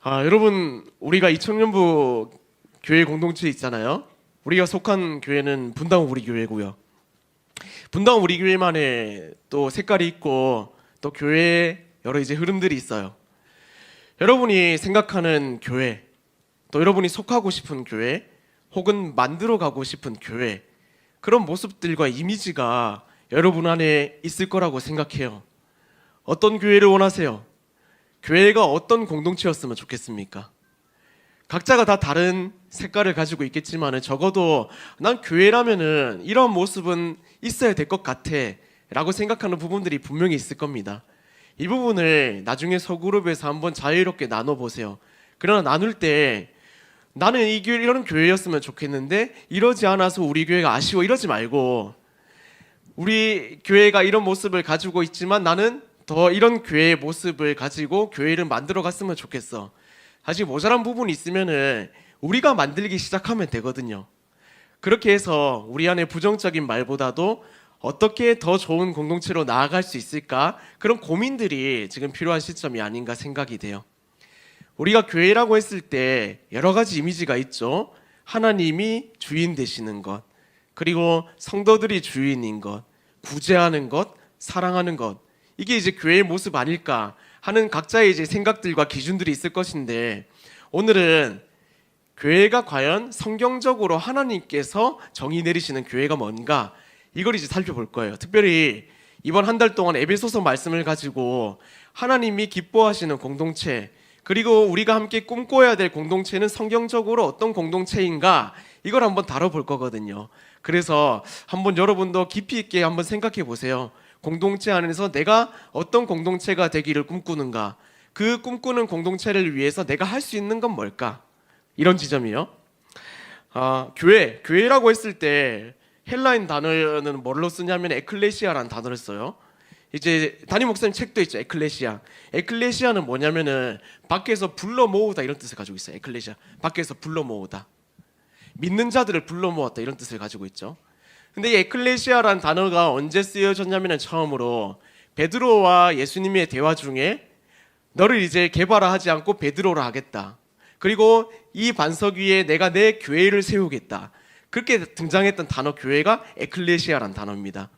여러분, 우리가 이청년부 교회 공동체 있잖아요. 우리가 속한 교회는 분당 우리 교회고요. 분당 우리 교회만의 또 색깔이 있고 또 교회에 여러 이제 흐름들이 있어요. 여러분이 생각하는 교회, 또 여러분이 속하고 싶은 교회, 혹은 만들어가고 싶은 교회, 그런 모습들과 이미지가 여러분 안에 있을 거라고 생각해요. 어떤 교회를 원하세요? 교회가 어떤 공동체였으면 좋겠습니까? 각자가 다 다른 색깔을 가지고 있겠지만 적어도 난 교회라면은 이런 모습은 있어야 될 것 같아 라고 생각하는 부분들이 분명히 있을 겁니다. 이 부분을 나중에 소그룹에서 한번 자유롭게 나눠보세요. 그러나 나눌 때 나는 이 교회 이런 교회였으면 좋겠는데 이러지 않아서 우리 교회가 아쉬워 이러지 말고, 우리 교회가 이런 모습을 가지고 있지만 나는 더 이런 교회의 모습을 가지고 교회를 만들어 갔으면 좋겠어. 사실 모자란 부분이 있으면은 우리가 만들기 시작하면 되거든요. 그렇게 해서 우리 안에 부정적인 말보다도 어떻게 더 좋은 공동체로 나아갈 수 있을까, 그런 고민들이 지금 필요한 시점이 아닌가 생각이 돼요. 우리가 교회라고 했을 때 여러 가지 이미지가 있죠. 하나님이 주인 되시는 것, 그리고 성도들이 주인인 것, 구제하는 것, 사랑하는 것, 이게 이제 교회의 모습 아닐까 하는 각자의 이제 생각들과 기준들이 있을 것인데, 오늘은 교회가 과연 성경적으로 하나님께서 정의 내리시는 교회가 뭔가, 이걸 이제 살펴볼 거예요. 특별히 이번 한 달 동안 에베소서 말씀을 가지고 하나님이 기뻐하시는 공동체, 그리고 우리가 함께 꿈꿔야 될 공동체는 성경적으로 어떤 공동체인가, 이걸 한번 다뤄볼 거거든요. 그래서 한번 여러분도 깊이 있게 한번 생각해 보세요. 공동체 안에서 내가 어떤 공동체가 되기를 꿈꾸는가, 그 꿈꾸는 공동체를 위해서 내가 할 수 있는 건 뭘까, 이런 지점이요. 교회라고 했을 때 헬라인 단어는 뭘로 쓰냐면 에클레시아라는 단어를 써요. 이제 담임 목사님 책도 있죠. 에클레시아는 뭐냐면은 밖에서 불러 모으다 이런 뜻을 가지고 있어요. 에클레시아, 밖에서 불러 모으다, 믿는 자들을 불러 모았다 이런 뜻을 가지고 있죠. 근데 이 에클레시아라는 단어가 언제 쓰여졌냐면은 처음으로 베드로와 예수님의 대화 중에 너를 이제 개발하지 않고 베드로라 하겠다, 그리고 이 반석 위에 내가 내 교회를 세우겠다, 그렇게 등장했던 단어 교회가 에클레시아라는 단어입니다.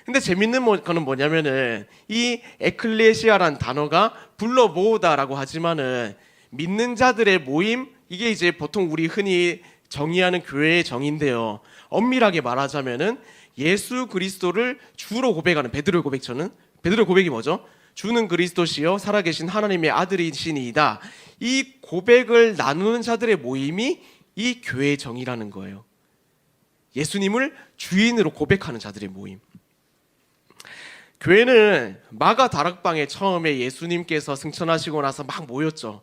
근데 재밌는 거는 뭐냐면은 이 에클레시아라는 단어가 불러 모으다라고 하지만은 믿는 자들의 모임, 이게 이제 보통 우리 흔히 정의하는 교회의 정의인데요. 엄밀하게 말하자면은 예수 그리스도를 주로 고백하는 베드로의 고백처는, 베드로의 고백이 뭐죠? 주는 그리스도시요 살아계신 하나님의 아들이시니이다. 이 고백을 나누는 자들의 모임이 이 교회의 정의라는 거예요. 예수님을 주인으로 고백하는 자들의 모임. 교회는 마가 다락방에 처음에 예수님께서 승천하시고 나서 막 모였죠.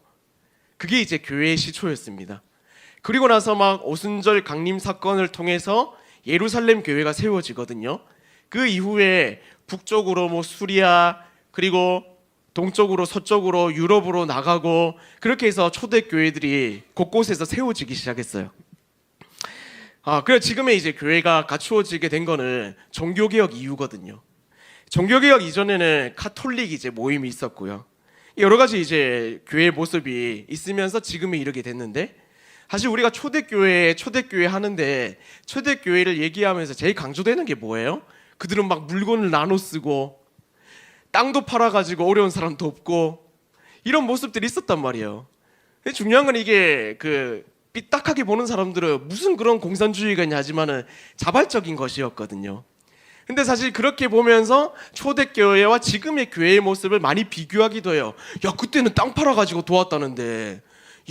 그게 이제 교회의 시초였습니다. 그리고 나서 막 오순절 강림 사건을 통해서 예루살렘 교회가 세워지거든요. 그 이후에 북쪽으로 뭐 수리아, 그리고 동쪽으로 서쪽으로 유럽으로 나가고, 그렇게 해서 초대 교회들이 곳곳에서 세워지기 시작했어요. 그래서 지금의 이제 교회가 갖추어지게 된 거는 종교개혁 이후거든요. 종교개혁 이전에는 카톨릭 이제 모임이 있었고요. 여러 가지 이제 교회의 모습이 있으면서 지금에 이르게 됐는데, 사실 우리가 초대교회 하는데 초대교회를 얘기하면서 제일 강조되는 게 뭐예요? 그들은 막 물건을 나눠 쓰고 땅도 팔아가지고 어려운 사람 돕고 이런 모습들이 있었단 말이에요. 근데 중요한 건 이게 삐딱하게 보는 사람들은 무슨 그런 공산주의가 있냐 하지만은 자발적인 것이었거든요. 근데 사실 그렇게 보면서 초대교회와 지금의 교회의 모습을 많이 비교하기도 해요. 야, 그때는 땅 팔아가지고 도왔다는데,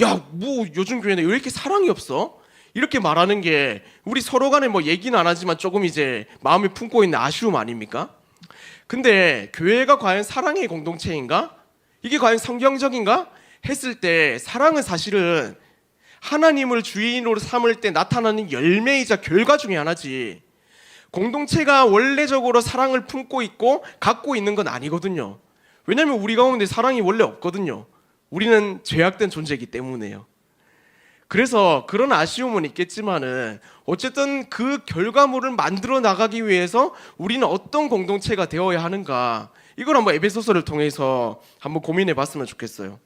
야, 뭐 요즘 교회는 왜 이렇게 사랑이 없어? 이렇게 말하는 게 우리 서로 간에 뭐 얘기는 안 하지만 조금 이제 마음에 품고 있는 아쉬움 아닙니까? 근데 교회가 과연 사랑의 공동체인가? 이게 과연 성경적인가? 했을 때 사랑은 사실은 하나님을 주인으로 삼을 때 나타나는 열매이자 결과 중에 하나지, 공동체가 원래적으로 사랑을 품고 있고 갖고 있는 건 아니거든요. 왜냐하면 우리 가운데 사랑이 원래 없거든요. 우리는 죄악된 존재이기 때문에요. 그래서 그런 아쉬움은 있겠지만은 어쨌든 그 결과물을 만들어 나가기 위해서 우리는 어떤 공동체가 되어야 하는가, 이걸 한번 에베소서를 통해서 한번 고민해 봤으면 좋겠어요.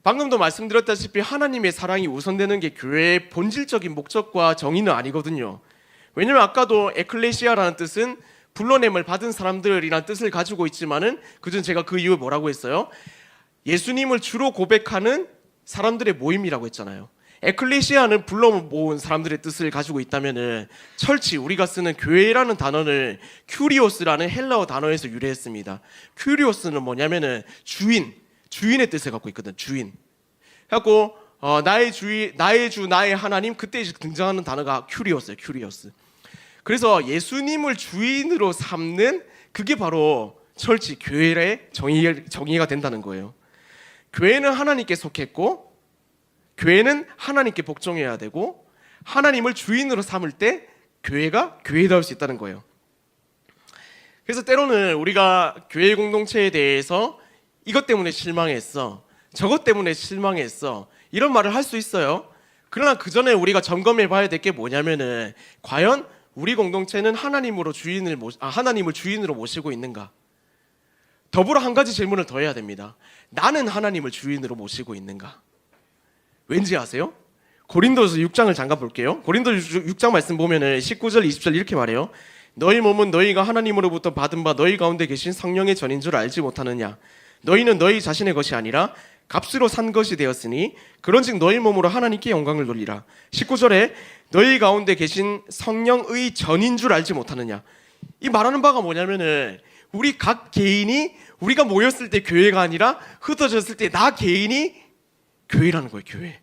방금도 말씀드렸다시피 하나님의 사랑이 우선되는 게 교회의 본질적인 목적과 정의는 아니거든요. 왜냐면 아까도 에클레시아라는 뜻은 불러냄을 받은 사람들이라는 뜻을 가지고 있지만은 그전 제가 그 이후에 뭐라고 했어요? 예수님을 주로 고백하는 사람들의 모임이라고 했잖아요. 에클레시아는 불러 모은 사람들의 뜻을 가지고 있다면은 철치, 우리가 쓰는 교회라는 단어를 큐리오스라는 헬라어 단어에서 유래했습니다. 큐리오스는 뭐냐면은 주인의 뜻을 갖고 있거든. 주인. 그래갖고 나의 주 나의 하나님, 그때 등장하는 단어가 큐리오스예요. 큐리오스. 그래서 예수님을 주인으로 삼는 그게 바로 철치, 교회의 정의가 된다는 거예요. 교회는 하나님께 속했고, 교회는 하나님께 복종해야 되고, 하나님을 주인으로 삼을 때 교회가 교회다울 수 있다는 거예요. 그래서 때로는 우리가 교회 공동체에 대해서 이것 때문에 실망했어, 저것 때문에 실망했어, 이런 말을 할 수 있어요. 그러나 그 전에 우리가 점검해 봐야 될 게 뭐냐면은 과연 우리 공동체는 하나님을 주인으로 모시고 있는가? 더불어 한 가지 질문을 더 해야 됩니다. 나는 하나님을 주인으로 모시고 있는가? 왠지 아세요? 고린도서 6장을 잠깐 볼게요. 고린도서 6장 말씀 보면은 19절 20절 이렇게 말해요. 너희 몸은 너희가 하나님으로부터 받은 바 너희 가운데 계신 성령의 전인 줄 알지 못하느냐? 너희는 너희 자신의 것이 아니라 값으로 산 것이 되었으니 그런즉 너희 몸으로 하나님께 영광을 돌리라. 19절에 너희 가운데 계신 성령의 전인 줄 알지 못하느냐? 이 말하는 바가 뭐냐면은 우리 각 개인이 우리가 모였을 때 교회가 아니라 흩어졌을 때 나 개인이 교회라는 거예요. 교회.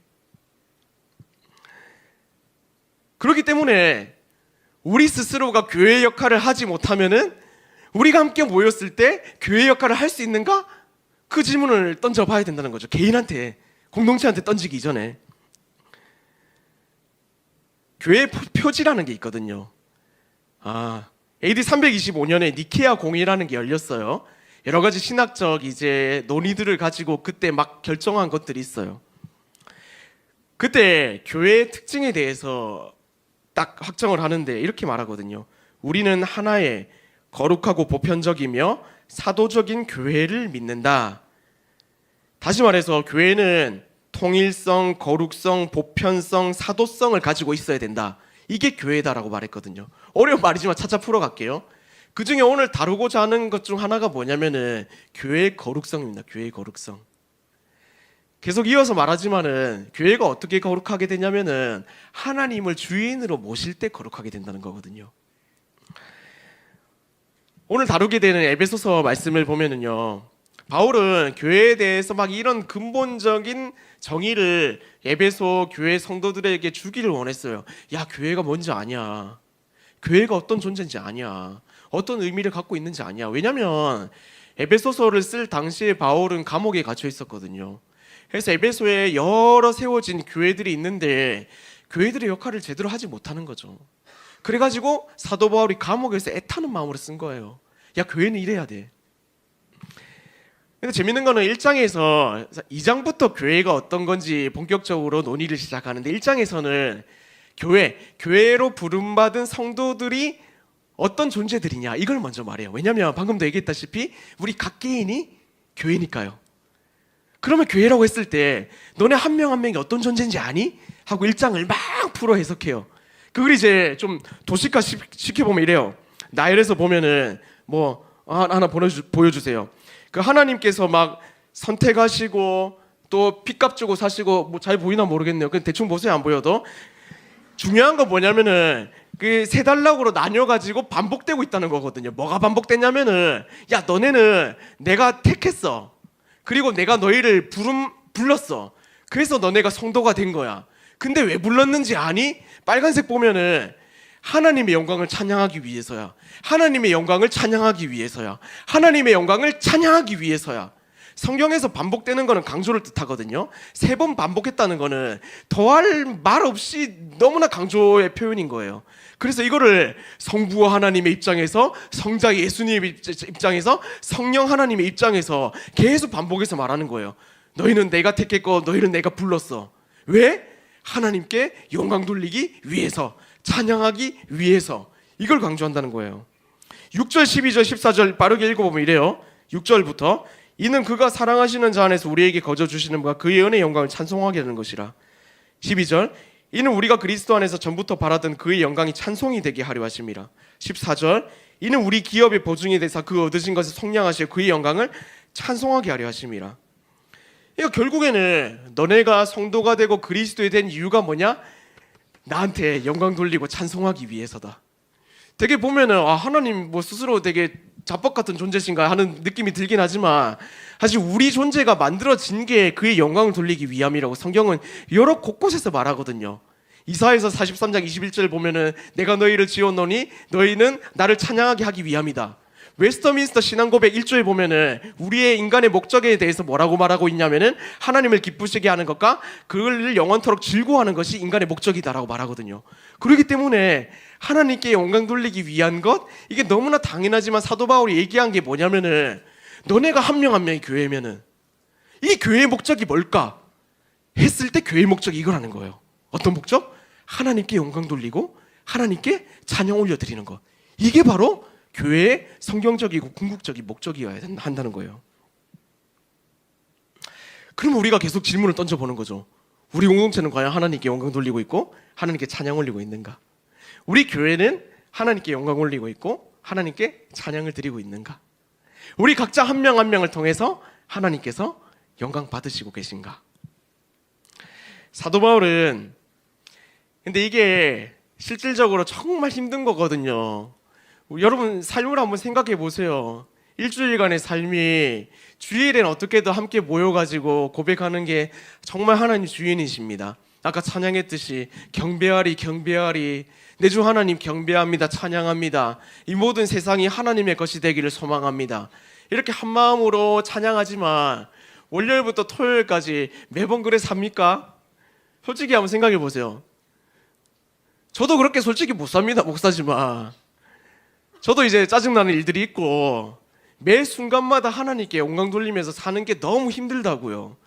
그렇기 때문에 우리 스스로가 교회 역할을 하지 못하면은 우리가 함께 모였을 때 교회 역할을 할 수 있는가? 그 질문을 던져봐야 된다는 거죠. 개인한테, 공동체한테 던지기 이전에. 교회 표지라는 게 있거든요. AD 325년에 니케아 공의라는 게 열렸어요. 여러 가지 신학적 논의들을 가지고 그때 막 결정한 것들이 있어요. 그때 교회의 특징에 대해서 딱 확정을 하는데 이렇게 말하거든요. 우리는 하나의 거룩하고 보편적이며 사도적인 교회를 믿는다. 다시 말해서 교회는 통일성, 거룩성, 보편성, 사도성을 가지고 있어야 된다. 이게 교회다라고 말했거든요. 어려운 말이지만 차차 풀어갈게요. 그 중에 오늘 다루고자 하는 것 중 하나가 뭐냐면은 교회의 거룩성입니다. 교회의 거룩성. 계속 이어서 말하지만은 교회가 어떻게 거룩하게 되냐면은 하나님을 주인으로 모실 때 거룩하게 된다는 거거든요. 오늘 다루게 되는 에베소서 말씀을 보면은요, 바울은 교회에 대해서 막 이런 근본적인 정의를 에베소 교회 성도들에게 주기를 원했어요. 야, 교회가 뭔지 아냐? 교회가 어떤 존재인지 아냐? 어떤 의미를 갖고 있는지 아냐? 왜냐면 에베소서를 쓸 당시에 바울은 감옥에 갇혀 있었거든요. 그래서 에베소에 여러 세워진 교회들이 있는데 교회들의 역할을 제대로 하지 못하는 거죠. 그래가지고 사도 바울이 감옥에서 애타는 마음으로 쓴 거예요. 야, 교회는 이래야 돼. 근데 재밌는 거는 1장에서 2장부터 교회가 어떤 건지 본격적으로 논의를 시작하는데 1장에서는 교회로 부름받은 성도들이 어떤 존재들이냐 이걸 먼저 말해요. 왜냐하면 방금도 얘기했다시피 우리 각 개인이 교회니까요. 그러면 교회라고 했을 때 너네 한 명 한 명이 어떤 존재인지 아니? 하고 1장을 막 풀어 해석해요. 그걸 이제 좀 도식화 시켜보면 이래요. 나열해서 보면은 하나 보여주세요. 그 하나님께서 막 선택하시고 또 핏값 주고 사시고 잘 보이나 모르겠네요. 그냥 대충 보세요. 안 보여도. 중요한 건 뭐냐면은 그 세 단락으로 나뉘어가지고 반복되고 있다는 거거든요. 뭐가 반복됐냐면은 야, 너네는 내가 택했어. 그리고 내가 너희를 불렀어. 그래서 너네가 성도가 된 거야. 근데 왜 불렀는지 아니? 빨간색 보면은 하나님의 영광을 찬양하기 위해서야. 하나님의 영광을 찬양하기 위해서야. 하나님의 영광을 찬양하기 위해서야. 성경에서 반복되는 거는 강조를 뜻하거든요. 3번 반복했다는 거는 더할 말 없이 너무나 강조의 표현인 거예요. 그래서 이거를 성부 하나님의 입장에서, 성자 예수님의 입장에서, 성령 하나님의 입장에서 계속 반복해서 말하는 거예요. 너희는 내가 택했고 너희는 내가 불렀어. 왜? 하나님께 영광 돌리기 위해서, 찬양하기 위해서. 이걸 강조한다는 거예요. 6절, 12절, 14절 빠르게 읽어보면 이래요. 6절부터 이는 그가 사랑하시는 자 안에서 우리에게 거저 주시는 바 그의 은혜의 영광을 찬송하게 하는 것이라. 12절 이는 우리가 그리스도 안에서 전부터 바라던 그의 영광이 찬송이 되게 하려 하심이라. 14절 이는 우리 기업의 보증이 되사 그 얻으신 것을 속량하시어 그의 영광을 찬송하게 하려 하심이라. 이거 결국에는 너네가 성도가 되고 그리스도에 된 이유가 뭐냐? 나한테 영광 돌리고 찬송하기 위해서다. 되게 보면은 하나님 뭐 스스로 되게 자뻑 같은 존재신가 하는 느낌이 들긴 하지만 사실 우리 존재가 만들어진 게 그의 영광을 돌리기 위함이라고 성경은 여러 곳곳에서 말하거든요. 이사야서 43장 21절 보면은 내가 너희를 지었노니 너희는 나를 찬양하게 하기 위함이다. 웨스터민스터 신앙고백 1조에 보면은 우리의 인간의 목적에 대해서 뭐라고 말하고 있냐면은 하나님을 기쁘시게 하는 것과 그를 영원토록 즐거워하는 것이 인간의 목적이다라고 말하거든요. 그렇기 때문에 하나님께 영광 돌리기 위한 것, 이게 너무나 당연하지만 사도 바울이 얘기한 게 뭐냐면은 너네가 한 명 한 명이 교회면은 이 교회의 목적이 뭘까 했을 때 교회의 목적이 이거라는 거예요. 어떤 목적? 하나님께 영광 돌리고 하나님께 찬양 올려드리는 것. 이게 바로 교회의 성경적이고 궁극적인 목적이어야 한다는 거예요. 그럼 우리가 계속 질문을 던져보는 거죠. 우리 공동체는 과연 하나님께 영광 돌리고 있고 하나님께 찬양 올리고 있는가? 우리 교회는 하나님께 영광 올리고 있고 하나님께 찬양을 드리고 있는가? 우리 각자 한 명 한 명을 통해서 하나님께서 영광 받으시고 계신가? 사도 바울은 근데 이게 실질적으로 정말 힘든 거거든요. 여러분 삶을 한번 생각해 보세요. 일주일간의 삶이 주일엔 어떻게든 함께 모여가지고 고백하는 게 정말 하나님 주인이십니다. 아까 찬양했듯이 경배하리 경배하리 내 주 하나님 경배합니다 찬양합니다. 이 모든 세상이 하나님의 것이 되기를 소망합니다. 이렇게 한 마음으로 찬양하지만 월요일부터 토요일까지 매번 그래 삽니까? 솔직히 한번 생각해 보세요. 저도 그렇게 솔직히 못 삽니다. 목사지만 저도 이제 짜증나는 일들이 있고 매 순간마다 하나님께 영광 돌리면서 사는 게 너무 힘들다고요.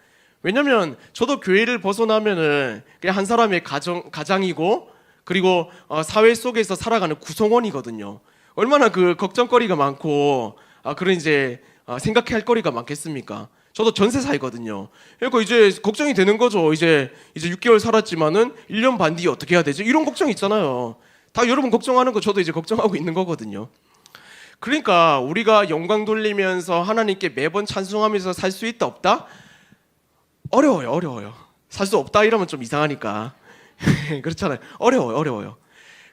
왜냐면 저도 교회를 벗어나면은 그냥 한 사람의 가장이고 그리고 사회 속에서 살아가는 구성원이거든요. 얼마나 그 걱정거리가 많고 그런 이제 생각해야 할 거리가 많겠습니까? 저도 전세 살거든요. 그러니까 이제 걱정이 되는 거죠. 이제 6개월 살았지만은 1년 반 뒤에 어떻게 해야 되지? 이런 걱정 있잖아요. 다 여러분 걱정하는 거 저도 이제 걱정하고 있는 거거든요. 그러니까 우리가 영광 돌리면서 하나님께 매번 찬송하면서 살 수 있다 없다? 어려워요. 살 수 없다 이러면 좀 이상하니까. 그렇잖아요. 어려워요.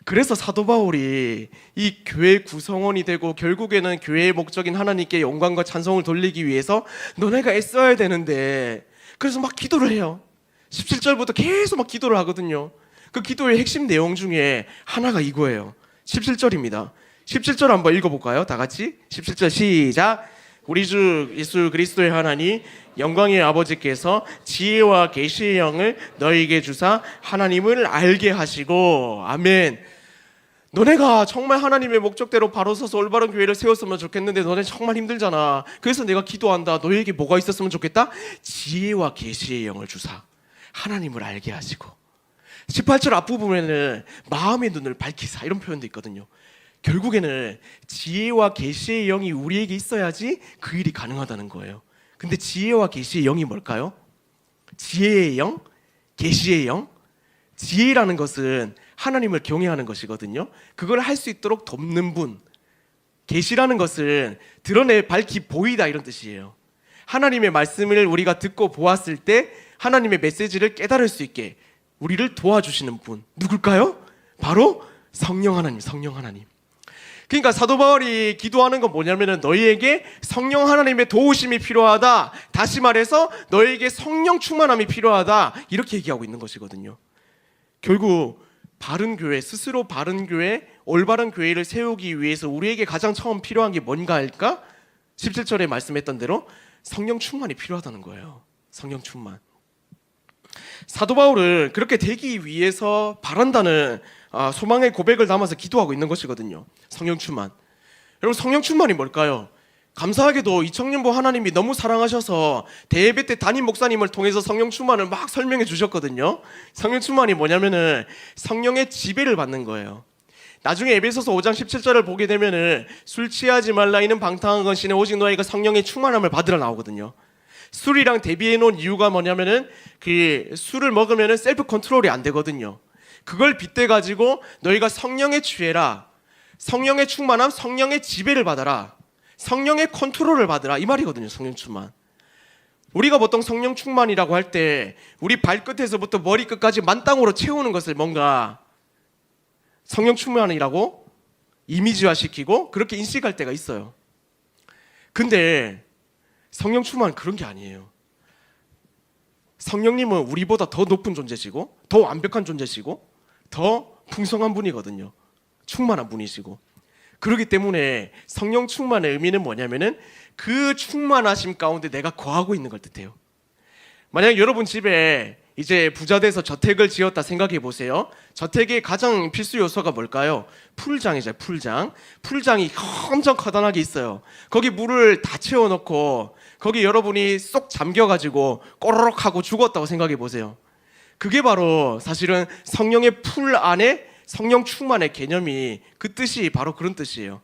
그래서 사도 바울이 이 교회 구성원이 되고 결국에는 교회의 목적인 하나님께 영광과 찬송을 돌리기 위해서 너네가 애써야 되는데 그래서 막 기도를 해요. 17절부터 계속 막 기도를 하거든요. 그 기도의 핵심 내용 중에 하나가 이거예요. 17절입니다. 17절 한번 읽어볼까요? 다 같이 17절 시작. 우리 주 예수 그리스도의 하나님 영광의 아버지께서 지혜와 계시의 영을 너희에게 주사 하나님을 알게 하시고 아멘. 너네가 정말 하나님의 목적대로 바로 서서 올바른 교회를 세웠으면 좋겠는데 너네 정말 힘들잖아. 그래서 내가 기도한다. 너희에게 뭐가 있었으면 좋겠다? 지혜와 계시의 영을 주사 하나님을 알게 하시고 18절 앞부분에는 마음의 눈을 밝히사 이런 표현도 있거든요. 결국에는 지혜와 계시의 영이 우리에게 있어야지 그 일이 가능하다는 거예요. 근데 지혜와 계시의 영이 뭘까요? 지혜의 영, 계시의 영. 지혜라는 것은 하나님을 경외하는 것이거든요. 그걸 할 수 있도록 돕는 분. 계시라는 것은 드러내 밝히 보이다 이런 뜻이에요. 하나님의 말씀을 우리가 듣고 보았을 때 하나님의 메시지를 깨달을 수 있게 우리를 도와주시는 분. 누굴까요? 바로 성령 하나님, 성령 하나님. 그러니까 사도 바울이 기도하는 건 뭐냐면은 너희에게 성령 하나님의 도우심이 필요하다. 다시 말해서 너희에게 성령 충만함이 필요하다. 이렇게 얘기하고 있는 것이거든요. 결국 바른 교회, 스스로 바른 교회, 올바른 교회를 세우기 위해서 우리에게 가장 처음 필요한 게 뭔가 할까? 17절에 말씀했던 대로 성령 충만이 필요하다는 거예요. 성령 충만. 사도 바울은 그렇게 되기 위해서 바란다는 소망의 고백을 담아서 기도하고 있는 것이거든요. 성령 충만. 여러분 성령 충만이 뭘까요? 감사하게도 이청년부 하나님이 너무 사랑하셔서 대예배 때 담임 목사님을 통해서 성령 충만을 막 설명해 주셨거든요. 성령 충만이 뭐냐면은 성령의 지배를 받는 거예요. 나중에 에베소서 5장 17절을 보게 되면은 술 취하지 말라 이는 방탕한 것이네 오직 너희가 성령의 충만함을 받으라 나오거든요. 술이랑 대비해 놓은 이유가 뭐냐면은 그 술을 먹으면은 셀프 컨트롤이 안 되거든요. 그걸 빗대 가지고 너희가 성령에 취해라. 성령의 충만함, 성령의 지배를 받아라. 성령의 컨트롤을 받으라 이 말이거든요. 성령 충만. 우리가 보통 성령 충만이라고 할 때 우리 발끝에서부터 머리끝까지 만땅으로 채우는 것을 뭔가 성령 충만이라고 이미지화 시키고 그렇게 인식할 때가 있어요. 근데 성령 충만은 그런 게 아니에요. 성령님은 우리보다 더 높은 존재시고 더 완벽한 존재시고 더 풍성한 분이거든요. 충만한 분이시고. 그렇기 때문에 성령 충만의 의미는 뭐냐면은 그 충만하심 가운데 내가 거하고 있는 걸 뜻해요. 만약 여러분 집에 이제 부자 돼서 저택을 지었다 생각해 보세요. 저택의 가장 필수 요소가 뭘까요? 풀장이죠. 풀장. 풀장이 엄청 커다랗게 있어요. 거기 물을 다 채워놓고 거기 여러분이 쏙 잠겨가지고 꼬르륵 하고 죽었다고 생각해 보세요. 그게 바로 사실은 성령의 풀 안에 성령 충만의 개념이 그 뜻이 바로 그런 뜻이에요.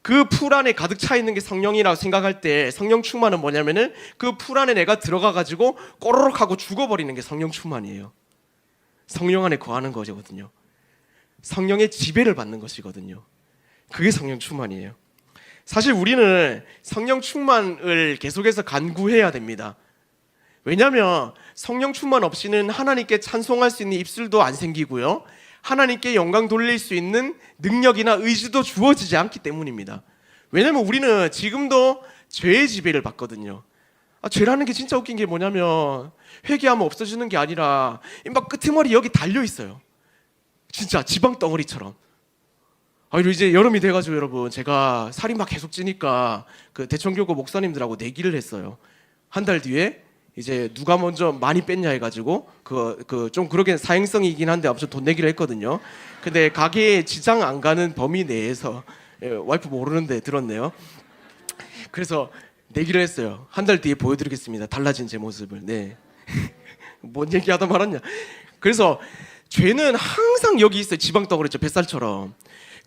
그 풀 안에 가득 차 있는 게 성령이라고 생각할 때 성령 충만은 뭐냐면은 그 풀 안에 내가 들어가 가지고 꼬르륵 하고 죽어버리는 게 성령 충만이에요. 성령 안에 거하는 거거든요. 성령의 지배를 받는 것이거든요. 그게 성령 충만이에요. 사실 우리는 성령 충만을 계속해서 간구해야 됩니다. 왜냐하면 성령 충만 없이는 하나님께 찬송할 수 있는 입술도 안 생기고요. 하나님께 영광 돌릴 수 있는 능력이나 의지도 주어지지 않기 때문입니다. 왜냐하면 우리는 지금도 죄의 지배를 받거든요. 죄라는 게 진짜 웃긴 게 뭐냐면 회개하면 없어지는 게 아니라 막 끄트머리 여기 달려 있어요. 진짜 지방 덩어리처럼. 그리고 이제 여름이 돼가지고 여러분 제가 살이 막 계속 찌니까 그 대청교구 목사님들하고 내기를 했어요. 한 달 뒤에 이제 누가 먼저 많이 뺐냐 해가지고 좀 그러긴 사행성이긴 한데 아무튼 돈 내기를 했거든요. 근데 가게에 지장 안 가는 범위 내에서 와이프 모르는데 들었네요. 그래서 내기를 했어요. 한 달 뒤에 보여드리겠습니다. 달라진 제 모습을. 네. 뭔 얘기하다 말았냐. 그래서 죄는 항상 여기 있어요. 지방 덩어리 있죠. 뱃살처럼.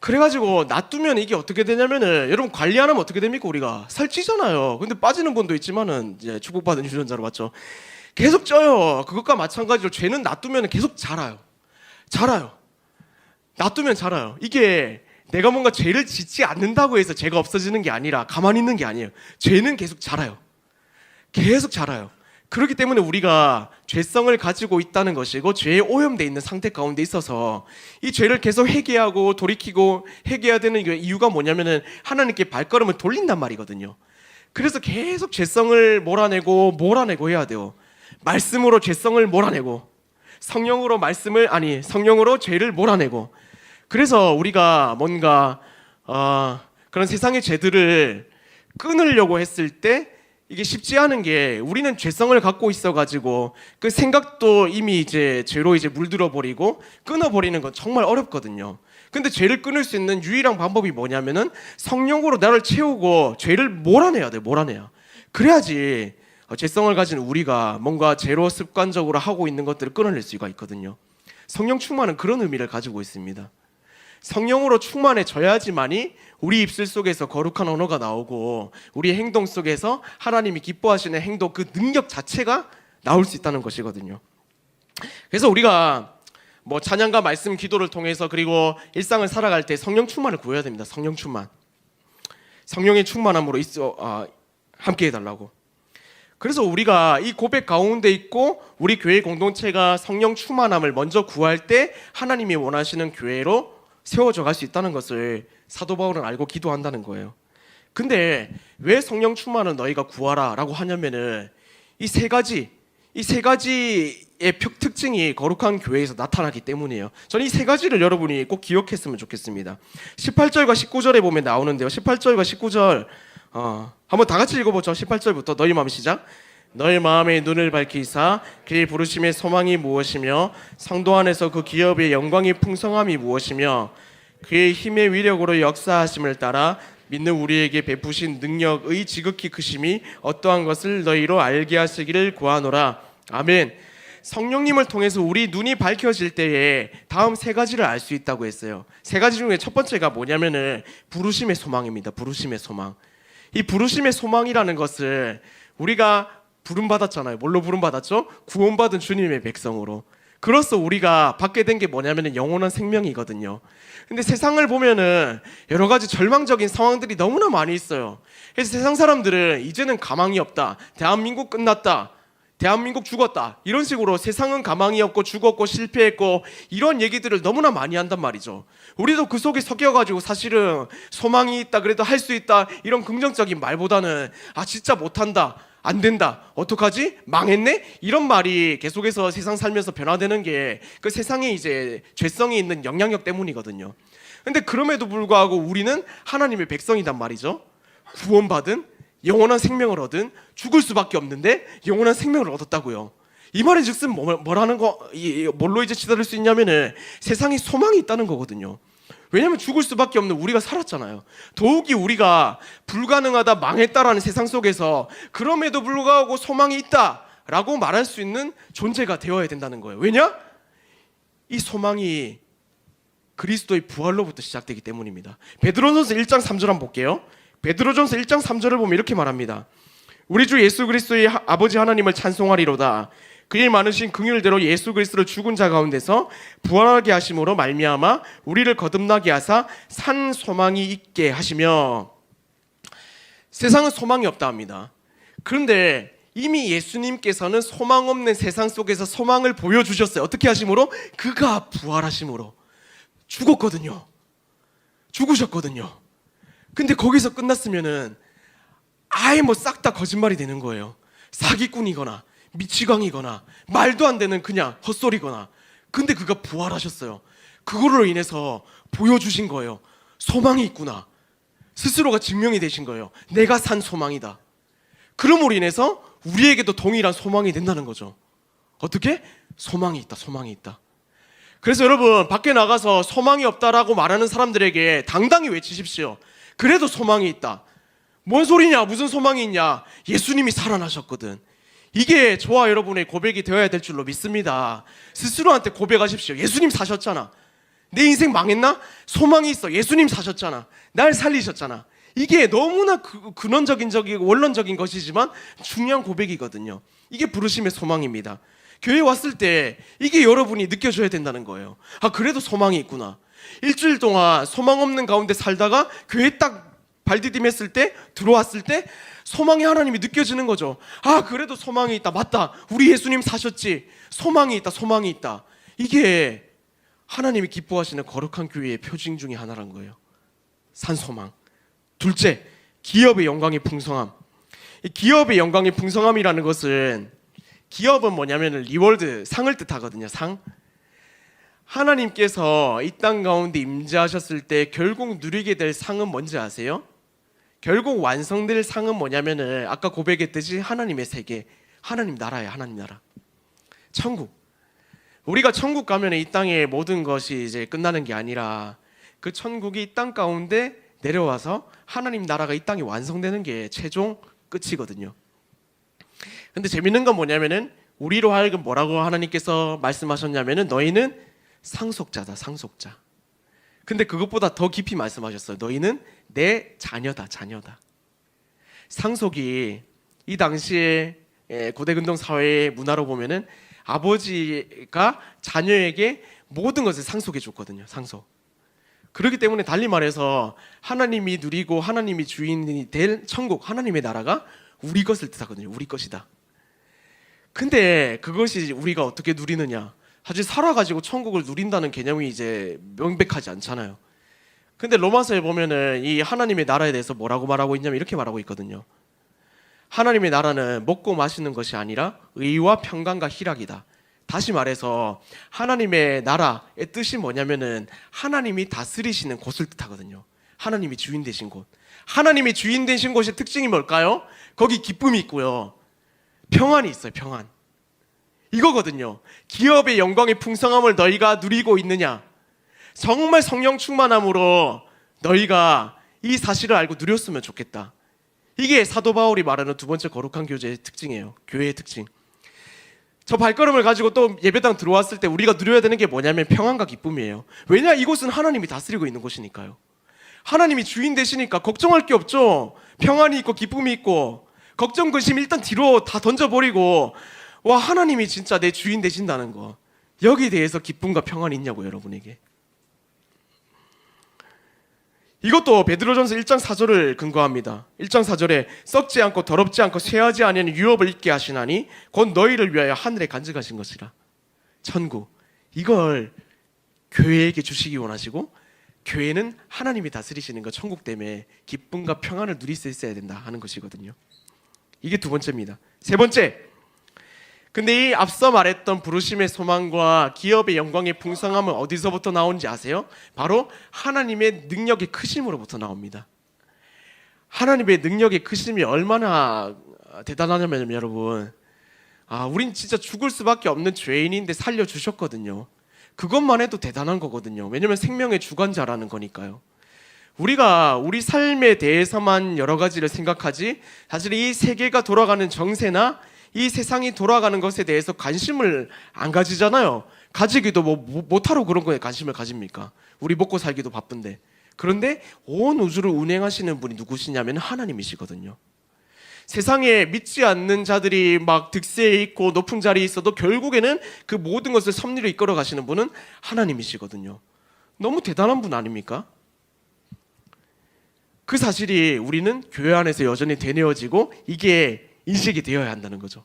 그래가지고 놔두면 이게 어떻게 되냐면은 여러분 관리 안 하면 어떻게 됩니까? 우리가 살찌잖아요. 근데 빠지는 분도 있지만은 이제 축복받은 유전자로 맞죠. 계속 쪄요. 그것과 마찬가지로 죄는 놔두면 계속 자라요. 놔두면 자라요. 이게 내가 뭔가 죄를 짓지 않는다고 해서 죄가 없어지는 게 아니라 가만히 있는 게 아니에요. 죄는 계속 자라요. 그렇기 때문에 우리가 죄성을 가지고 있다는 것이고 죄에 오염되어 있는 상태 가운데 있어서 이 죄를 계속 회개하고 돌이키고 회개해야 되는 이유가 뭐냐면은 하나님께 발걸음을 돌린단 말이거든요. 그래서 계속 죄성을 몰아내고 해야 돼요. 말씀으로 죄성을 몰아내고 성령으로 죄를 몰아내고. 그래서 우리가 뭔가 그런 세상의 죄들을 끊으려고 했을 때 이게 쉽지 않은 게 우리는 죄성을 갖고 있어가지고 그 생각도 이미 이제 죄로 이제 물들어 버리고 끊어버리는 건 정말 어렵거든요. 근데 죄를 끊을 수 있는 유일한 방법이 뭐냐면은 성령으로 나를 채우고 죄를 몰아내야 돼. 그래야지 죄성을 가진 우리가 뭔가 죄로 습관적으로 하고 있는 것들을 끊어낼 수가 있거든요. 성령 충만은 그런 의미를 가지고 있습니다. 성령으로 충만해져야지만이 우리 입술 속에서 거룩한 언어가 나오고 우리 행동 속에서 하나님이 기뻐하시는 행동 그 능력 자체가 나올 수 있다는 것이거든요. 그래서 우리가 뭐 찬양과 말씀 기도를 통해서 그리고 일상을 살아갈 때 성령 충만을 구해야 됩니다. 성령 충만. 성령의 충만함으로 함께 해달라고. 그래서 우리가 이 고백 가운데 있고 우리 교회 공동체가 성령 충만함을 먼저 구할 때 하나님이 원하시는 교회로 세워져 갈 수 있다는 것을 사도 바울은 알고 기도한다는 거예요. 근데 왜 성령 충만을 너희가 구하라 라고 하냐면은 이 세 가지의 특징이 거룩한 교회에서 나타나기 때문이에요. 저는 이 세 가지를 여러분이 꼭 기억했으면 좋겠습니다. 18절과 19절에 보면 나오는데요. 18절과 19절 한번 다 같이 읽어보죠. 18절부터 너희 마음 시작. 너희 마음의 눈을 밝히사 그의 부르심의 소망이 무엇이며 성도 안에서 그 기업의 영광의 풍성함이 무엇이며 그의 힘의 위력으로 역사하심을 따라 믿는 우리에게 베푸신 능력의 지극히 크심이 어떠한 것을 너희로 알게 하시기를 구하노라. 아멘. 성령님을 통해서 우리 눈이 밝혀질 때에 다음 세 가지를 알 수 있다고 했어요. 세 가지 중에 첫 번째가 뭐냐면은 부르심의 소망입니다. 부르심의 소망. 이 부르심의 소망이라는 것을 우리가 부름받았잖아요. 뭘로 부름받았죠? 구원받은 주님의 백성으로. 그로써 우리가 받게 된 게 뭐냐면은 영원한 생명이거든요. 근데 세상을 보면은 여러 가지 절망적인 상황들이 너무나 많이 있어요. 그래서 세상 사람들은 이제는 가망이 없다, 대한민국 끝났다, 대한민국 죽었다, 이런 식으로 세상은 가망이 없고 죽었고 실패했고 이런 얘기들을 너무나 많이 한단 말이죠. 우리도 그 속에 섞여가지고 사실은 소망이 있다, 그래도 할 수 있다, 이런 긍정적인 말보다는 아 진짜 못한다, 안 된다, 어떡하지? 망했네? 이런 말이 계속해서 세상 살면서 변화되는 게 그 세상에 이제 죄성이 있는 영향력 때문이거든요. 근데 그럼에도 불구하고 우리는 하나님의 백성이단 말이죠. 구원받은, 영원한 생명을 얻은, 죽을 수밖에 없는데 영원한 생명을 얻었다고요. 이 말의 즉슨 뭐라는 거, 뭘로 이제 치달을 수 있냐면은 세상에 소망이 있다는 거거든요. 왜냐하면 죽을 수밖에 없는 우리가 살았잖아요. 더욱이 우리가 불가능하다, 망했다라는 세상 속에서 그럼에도 불구하고 소망이 있다라고 말할 수 있는 존재가 되어야 된다는 거예요. 왜냐? 이 소망이 그리스도의 부활로부터 시작되기 때문입니다. 베드로전서 1장 3절 한번 볼게요. 베드로전서 1장 3절을 보면 이렇게 말합니다. 우리 주 예수 그리스도의 아버지 하나님을 찬송하리로다. 그의 많으신 긍휼대로 예수 그리스도를 죽은 자 가운데서 부활하게 하심으로 말미암아 우리를 거듭나게 하사 산 소망이 있게 하시며. 세상은 소망이 없다 합니다. 그런데 이미 예수님께서는 소망 없는 세상 속에서 소망을 보여주셨어요. 어떻게 하심으로? 그가 부활하심으로. 죽었거든요. 죽으셨거든요. 근데 거기서 끝났으면은 아예 뭐 싹 다 거짓말이 되는 거예요. 사기꾼이거나 미치광이거나 말도 안 되는 그냥 헛소리거나. 근데 그가 부활하셨어요. 그거로 인해서 보여주신 거예요. 소망이 있구나. 스스로가 증명이 되신 거예요. 내가 산 소망이다. 그럼으로 인해서 우리에게도 동일한 소망이 된다는 거죠. 어떻게? 소망이 있다, 소망이 있다. 그래서 여러분, 밖에 나가서 소망이 없다라고 말하는 사람들에게 당당히 외치십시오. 그래도 소망이 있다. 뭔 소리냐? 무슨 소망이 있냐? 예수님이 살아나셨거든. 이게 저와 여러분의 고백이 되어야 될 줄로 믿습니다. 스스로한테 고백하십시오. 예수님 사셨잖아. 내 인생 망했나? 소망이 있어. 예수님 사셨잖아. 날 살리셨잖아. 이게 너무나 근원적인 원론적인 것이지만 중요한 고백이거든요. 이게 부르심의 소망입니다. 교회 왔을 때 이게 여러분이 느껴져야 된다는 거예요. 아, 그래도 소망이 있구나. 일주일 동안 소망 없는 가운데 살다가 교회 딱 발디딤했을 때, 들어왔을 때 소망의 하나님이 느껴지는 거죠. 아, 그래도 소망이 있다. 맞다. 우리 예수님 사셨지. 소망이 있다. 소망이 있다. 이게 하나님이 기뻐하시는 거룩한 교회의 표징 중에 하나란 거예요. 산소망. 둘째, 기업의 영광의 풍성함. 이 기업의 영광의 풍성함이라는 것은, 기업은 뭐냐면 리워드, 상을 뜻하거든요. 상. 하나님께서 이 땅 가운데 임재하셨을 때 결국 누리게 될 상은 뭔지 아세요? 결국 완성될 상은 뭐냐면은 아까 고백했듯이 하나님의 세계, 하나님 나라예요. 하나님 나라. 천국. 우리가 천국 가면 이 땅의 모든 것이 이제 끝나는 게 아니라 그 천국이 이 땅 가운데 내려와서 하나님 나라가 이 땅에 완성되는 게 최종 끝이거든요. 근데 재밌는 건 뭐냐면은 우리로 하여금 뭐라고 하나님께서 말씀하셨냐면은 너희는 상속자다, 상속자. 근데 그것보다 더 깊이 말씀하셨어요. 너희는 내 자녀다, 자녀다. 상속이 이 당시에 고대 근동 사회의 문화로 보면은 아버지가 자녀에게 모든 것을 상속해 줬거든요. 상속. 그렇기 때문에 달리 말해서 하나님이 누리고 하나님이 주인이 될 천국, 하나님의 나라가 우리 것을 뜻하거든요. 우리 것이다. 근데 그것이 우리가 어떻게 누리느냐? 사실 살아가지고 천국을 누린다는 개념이 이제 명백하지 않잖아요. 근데 로마서에 보면은 이 하나님의 나라에 대해서 뭐라고 말하고 있냐면 이렇게 말하고 있거든요. 하나님의 나라는 먹고 마시는 것이 아니라 의와 평강과 희락이다. 다시 말해서 하나님의 나라의 뜻이 뭐냐면은 하나님이 다스리시는 곳을 뜻하거든요. 하나님이 주인 되신 곳. 하나님이 주인 되신 곳의 특징이 뭘까요? 거기 기쁨이 있고요. 평안이 있어요. 평안. 이거거든요. 기업의 영광의 풍성함을 너희가 누리고 있느냐? 정말 성령 충만함으로 너희가 이 사실을 알고 누렸으면 좋겠다. 이게 사도 바울이 말하는 두 번째 거룩한 교제의 특징이에요. 교회의 특징. 저 발걸음을 가지고 또 예배당 들어왔을 때 우리가 누려야 되는 게 뭐냐면 평안과 기쁨이에요. 왜냐? 이곳은 하나님이 다스리고 있는 곳이니까요. 하나님이 주인 되시니까 걱정할 게 없죠. 평안이 있고 기쁨이 있고, 걱정 근심 일단 뒤로 다 던져버리고, 와, 하나님이 진짜 내 주인 되신다는 거, 여기에 대해서 기쁨과 평안이 있냐고, 여러분에게. 이것도 베드로전서 1장 4절을 근거합니다. 1장 4절에 썩지 않고 더럽지 않고 쇠하지 아니하는 유업을 입게 하시나니 곧 너희를 위하여 하늘에 간직하신 것이라. 천국, 이걸 교회에게 주시기 원하시고, 교회는 하나님이 다스리시는 거, 천국 때문에 기쁨과 평안을 누릴 수 있어야 된다 하는 것이거든요. 이게 두 번째입니다. 세 번째, 근데 이 앞서 말했던 부르심의 소망과 기업의 영광의 풍성함은 어디서부터 나오는지 아세요? 바로 하나님의 능력의 크심으로부터 나옵니다. 하나님의 능력의 크심이 얼마나 대단하냐면 여러분, 우린 진짜 죽을 수밖에 없는 죄인인데 살려주셨거든요. 그것만 해도 대단한 거거든요. 왜냐면 생명의 주관자라는 거니까요. 우리가 우리 삶에 대해서만 여러 가지를 생각하지, 사실 이 세계가 돌아가는 정세나 이 세상이 돌아가는 것에 대해서 관심을 안 가지잖아요. 가지기도 못하러 그런 거에 관심을 가집니까? 우리 먹고 살기도 바쁜데. 그런데 온 우주를 운행하시는 분이 누구시냐면 하나님이시거든요. 세상에 믿지 않는 자들이 막 득세에 있고 높은 자리에 있어도 결국에는 그 모든 것을 섭리로 이끌어 가시는 분은 하나님이시거든요. 너무 대단한 분 아닙니까? 그 사실이 우리는 교회 안에서 여전히 되뇌어지고 이게 인식이 되어야 한다는 거죠.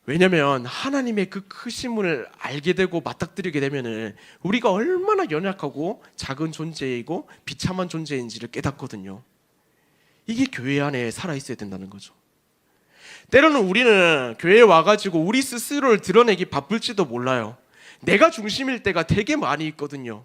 왜냐하면 하나님의 그 크심을 알게 되고 맞닥뜨리게 되면 우리가 얼마나 연약하고 작은 존재이고 비참한 존재인지를 깨닫거든요. 이게 교회 안에 살아있어야 된다는 거죠. 때로는 우리는 교회에 와가지고 우리 스스로를 드러내기 바쁠지도 몰라요. 내가 중심일 때가 되게 많이 있거든요.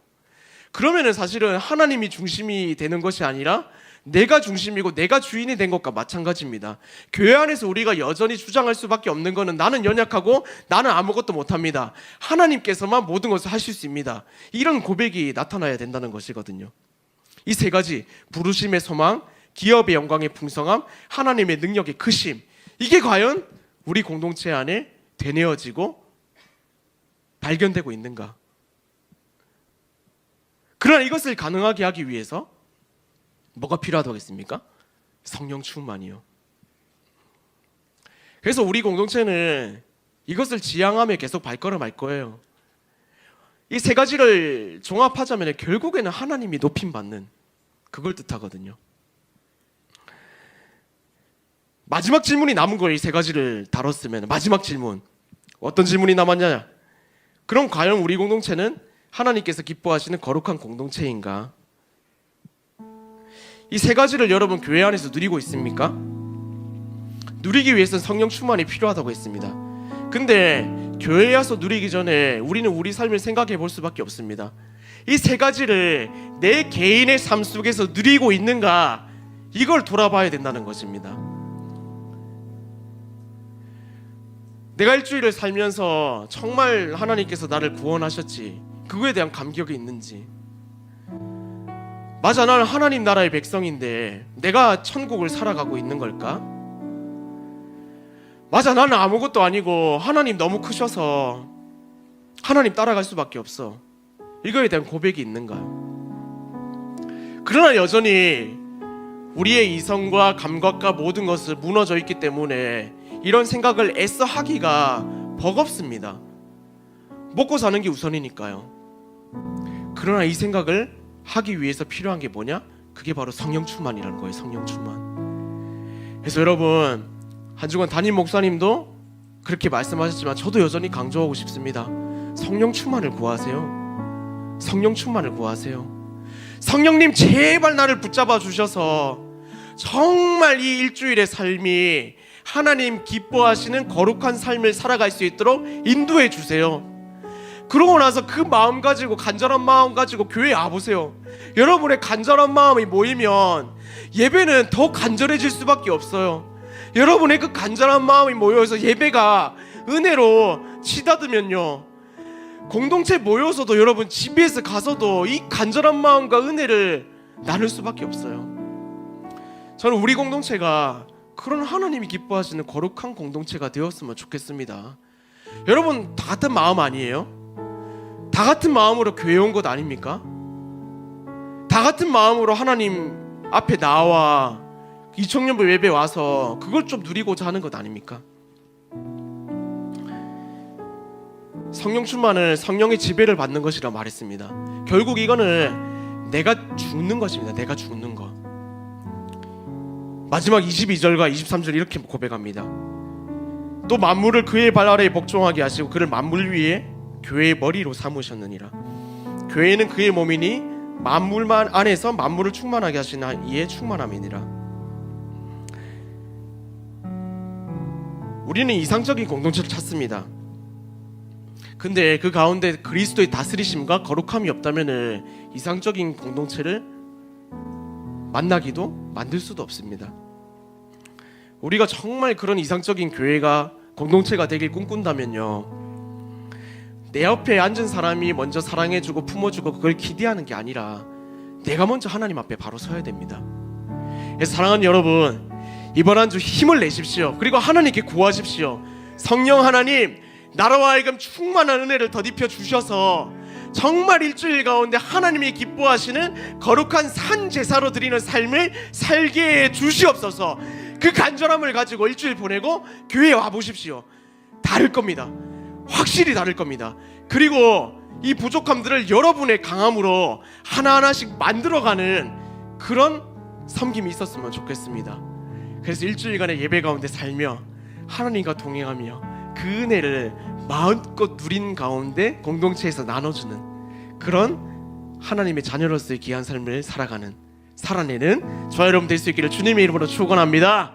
그러면은 사실은 하나님이 중심이 되는 것이 아니라 내가 중심이고 내가 주인이 된 것과 마찬가지입니다. 교회 안에서 우리가 여전히 주장할 수밖에 없는 것은 나는 연약하고 나는 아무것도 못합니다. 하나님께서만 모든 것을 하실 수 있습니다. 이런 고백이 나타나야 된다는 것이거든요. 이 세 가지, 부르심의 소망, 기업의 영광의 풍성함, 하나님의 능력의 크심, 이게 과연 우리 공동체 안에 되뇌어지고 발견되고 있는가? 그러나 이것을 가능하게 하기 위해서 뭐가 필요하다겠습니까? 성령 충만이요. 그래서 우리 공동체는 이것을 지향하며 계속 발걸음할 거예요. 이 세 가지를 종합하자면 결국에는 하나님이 높임받는, 그걸 뜻하거든요. 마지막 질문이 남은 거예요. 이 세 가지를 다뤘으면 마지막 질문, 어떤 질문이 남았냐? 그럼 과연 우리 공동체는 하나님께서 기뻐하시는 거룩한 공동체인가? 이 세 가지를 여러분 교회 안에서 누리고 있습니까? 누리기 위해서는 성령 충만이 필요하다고 했습니다. 근데 교회에 와서 누리기 전에 우리는 우리 삶을 생각해 볼 수밖에 없습니다. 이 세 가지를 내 개인의 삶 속에서 누리고 있는가, 이걸 돌아봐야 된다는 것입니다. 내가 일주일을 살면서 정말 하나님께서 나를 구원하셨지, 그거에 대한 감격이 있는지, 맞아, 나는 하나님 나라의 백성인데 내가 천국을 살아가고 있는 걸까? 맞아, 나는 아무것도 아니고 하나님 너무 크셔서 하나님 따라갈 수밖에 없어, 이거에 대한 고백이 있는가? 그러나 여전히 우리의 이성과 감각과 모든 것을 무너져 있기 때문에 이런 생각을 애써 하기가 버겁습니다. 먹고 사는 게 우선이니까요. 그러나 이 생각을 하기 위해서 필요한 게 뭐냐? 그게 바로 성령 충만이라는 거예요. 성령 충만. 그래서 여러분, 한 주간 담임 목사님도 그렇게 말씀하셨지만 저도 여전히 강조하고 싶습니다. 성령 충만을 구하세요. 성령 충만을 구하세요. 성령님 제발 나를 붙잡아 주셔서 정말 이 일주일의 삶이 하나님 기뻐하시는 거룩한 삶을 살아갈 수 있도록 인도해 주세요. 그러고 나서 그 마음 가지고, 간절한 마음 가지고 교회에 와보세요. 여러분의 간절한 마음이 모이면 예배는 더 간절해질 수밖에 없어요. 여러분의 그 간절한 마음이 모여서 예배가 은혜로 치닫으면요, 공동체 모여서도 여러분 집에서 가서도 이 간절한 마음과 은혜를 나눌 수밖에 없어요. 저는 우리 공동체가 그런 하나님이 기뻐하시는 거룩한 공동체가 되었으면 좋겠습니다. 여러분 다 같은 마음 아니에요? 다 같은 마음으로 교회 온 것 아닙니까? 다 같은 마음으로 하나님 앞에 나와 이 청년부 예배 와서 그걸 좀 누리고자 하는 것 아닙니까? 성령 충만을 성령의 지배를 받는 것이라 말했습니다. 결국 이거는 내가 죽는 것입니다. 내가 죽는 것. 마지막 22절과 23절 이렇게 고백합니다. 또 만물을 그의 발 아래에 복종하게 하시고 그를 만물 위에 교회의 머리로 삼으셨느니라. 교회는 그의 몸이니 만물만 안에서 만물을 충만하게 하시나 이에 충만함이니라. 우리는 이상적인 공동체를 찾습니다. 근데 그 가운데 그리스도의 다스리심과 거룩함이 없다면 이상적인 공동체를 만나기도 만들 수도 없습니다. 우리가 정말 그런 이상적인 교회가 공동체가 되길 꿈꾼다면요, 내 옆에 앉은 사람이 먼저 사랑해주고 품어주고 그걸 기대하는 게 아니라 내가 먼저 하나님 앞에 바로 서야 됩니다. 그래서 사랑하는 여러분, 이번 한 주 힘을 내십시오. 그리고 하나님께 구하십시오. 성령 하나님, 나로 하여금 충만한 은혜를 덧입혀 주셔서 정말 일주일 가운데 하나님이 기뻐하시는 거룩한 산 제사로 드리는 삶을 살게 해 주시옵소서. 그 간절함을 가지고 일주일 보내고 교회에 와 보십시오. 다를 겁니다. 확실히 다를 겁니다. 그리고 이 부족함들을 여러분의 강함으로 하나하나씩 만들어가는 그런 섬김이 있었으면 좋겠습니다. 그래서 일주일간의 예배 가운데 살며 하나님과 동행하며 그 은혜를 마음껏 누린 가운데 공동체에서 나눠주는 그런 하나님의 자녀로서의 귀한 삶을 살아내는 저와 여러분 될 수 있기를 주님의 이름으로 축원합니다.